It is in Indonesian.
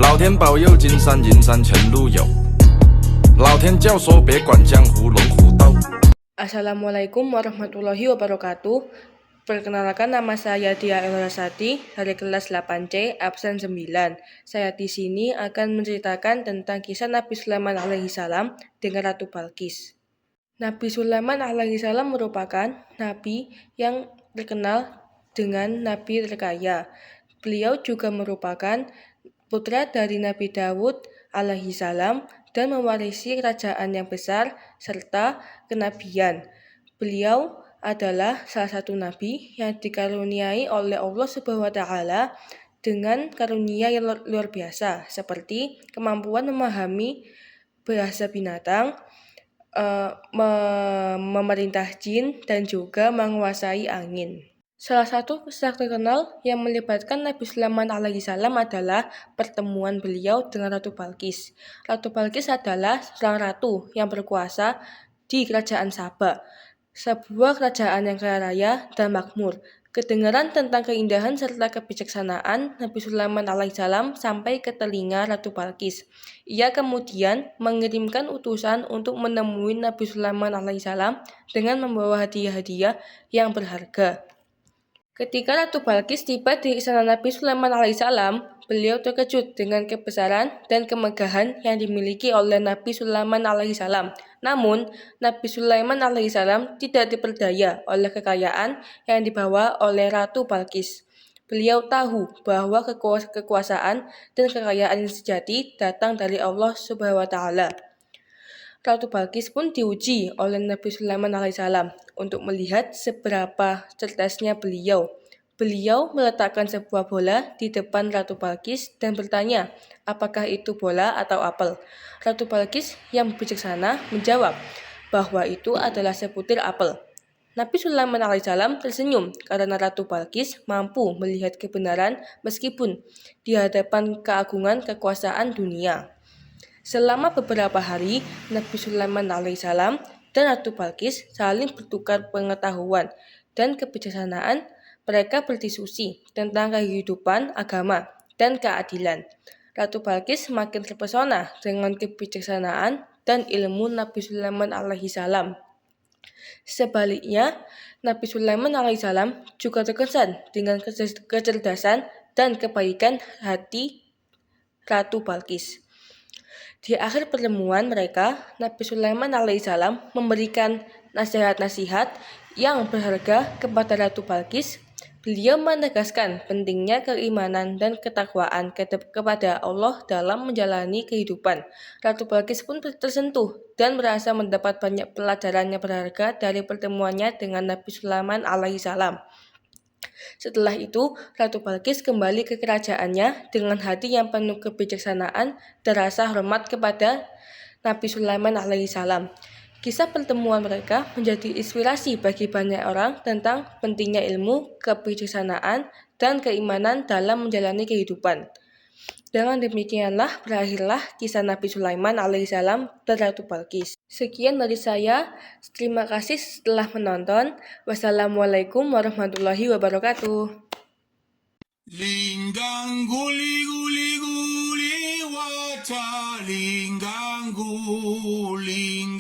老天保佑，金山银山前路有。老天教唆，别管江湖龙虎斗。 Assalamualaikum warahmatullahi wabarakatuh. Perkenalkan, nama saya Dia Elrasati dari kelas 8C absen 9. Saya di sini akan menceritakan tentang kisah Nabi Sulaiman alaihissalam dengan Ratu Balqis. Nabi Sulaiman alaihissalam merupakan nabi yang terkenal dengan nabi terkaya. Beliau juga merupakan putra dari Nabi Dawud alaihissalam dan mewarisi kerajaan yang besar serta kenabian. Beliau adalah salah satu nabi yang dikaruniai oleh Allah Subhanahu wa taala dengan karunia yang luar biasa, seperti kemampuan memahami bahasa binatang, memerintah jin, dan juga menguasai angin. Salah satu kisah terkenal yang melibatkan Nabi Sulaiman alaihissalam adalah pertemuan beliau dengan Ratu Balqis. Ratu Balqis adalah seorang ratu yang berkuasa di kerajaan Saba, sebuah kerajaan yang kaya raya dan makmur. Kedengaran tentang keindahan serta kebijaksanaan Nabi Sulaiman alaihissalam sampai ke telinga Ratu Balqis. Ia kemudian mengirimkan utusan untuk menemui Nabi Sulaiman alaihissalam dengan membawa hadiah-hadiah yang berharga. Ketika Ratu Balqis tiba di istana Nabi Sulaiman alaihissalam, beliau terkejut dengan kebesaran dan kemegahan yang dimiliki oleh Nabi Sulaiman alaihissalam. Namun, Nabi Sulaiman alaihissalam tidak diperdaya oleh kekayaan yang dibawa oleh Ratu Balqis. Beliau tahu bahwa kekuasaan dan kekayaan yang sejati datang dari Allah Subhanahu wa taala. Ratu Balqis pun diuji oleh Nabi Sulaiman alaihissalam untuk melihat seberapa cerdasnya beliau. Beliau meletakkan sebuah bola di depan Ratu Balqis dan bertanya, apakah itu bola atau apel? Ratu Balqis yang bijaksana menjawab bahwa itu adalah sebutir apel. Nabi Sulaiman alaihissalam tersenyum karena Ratu Balqis mampu melihat kebenaran meskipun di hadapan keagungan kekuasaan dunia. Selama beberapa hari, Nabi Sulaiman alaihissalam dan Ratu Balqis saling bertukar pengetahuan dan kebijaksanaan. Mereka berdiskusi tentang kehidupan, agama, dan keadilan. Ratu Balqis semakin terpesona dengan kebijaksanaan dan ilmu Nabi Sulaiman alaihissalam. Sebaliknya, Nabi Sulaiman alaihissalam juga terkesan dengan kecerdasan dan kebaikan hati Ratu Balqis. Di akhir pertemuan mereka, Nabi Sulaiman alaihissalam memberikan nasihat-nasihat yang berharga kepada Ratu Balqis. Beliau menegaskan pentingnya keimanan dan ketakwaan kepada Allah dalam menjalani kehidupan. Ratu Balqis pun tersentuh dan merasa mendapat banyak pelajaran yang berharga dari pertemuannya dengan Nabi Sulaiman alaihissalam. Setelah itu, Ratu Balqis kembali ke kerajaannya dengan hati yang penuh kebijaksanaan dan rasa hormat kepada Nabi Sulaiman alaihissalam. Kisah pertemuan mereka menjadi inspirasi bagi banyak orang tentang pentingnya ilmu, kebijaksanaan, dan keimanan dalam menjalani kehidupan. Dengan demikianlah berakhirlah kisah Nabi Sulaiman alaihissalam dan Ratu Balqis. Sekian dari saya. Terima kasih telah menonton. Wassalamualaikum warahmatullahi wabarakatuh. Linggang guli guli guli waca linggang guling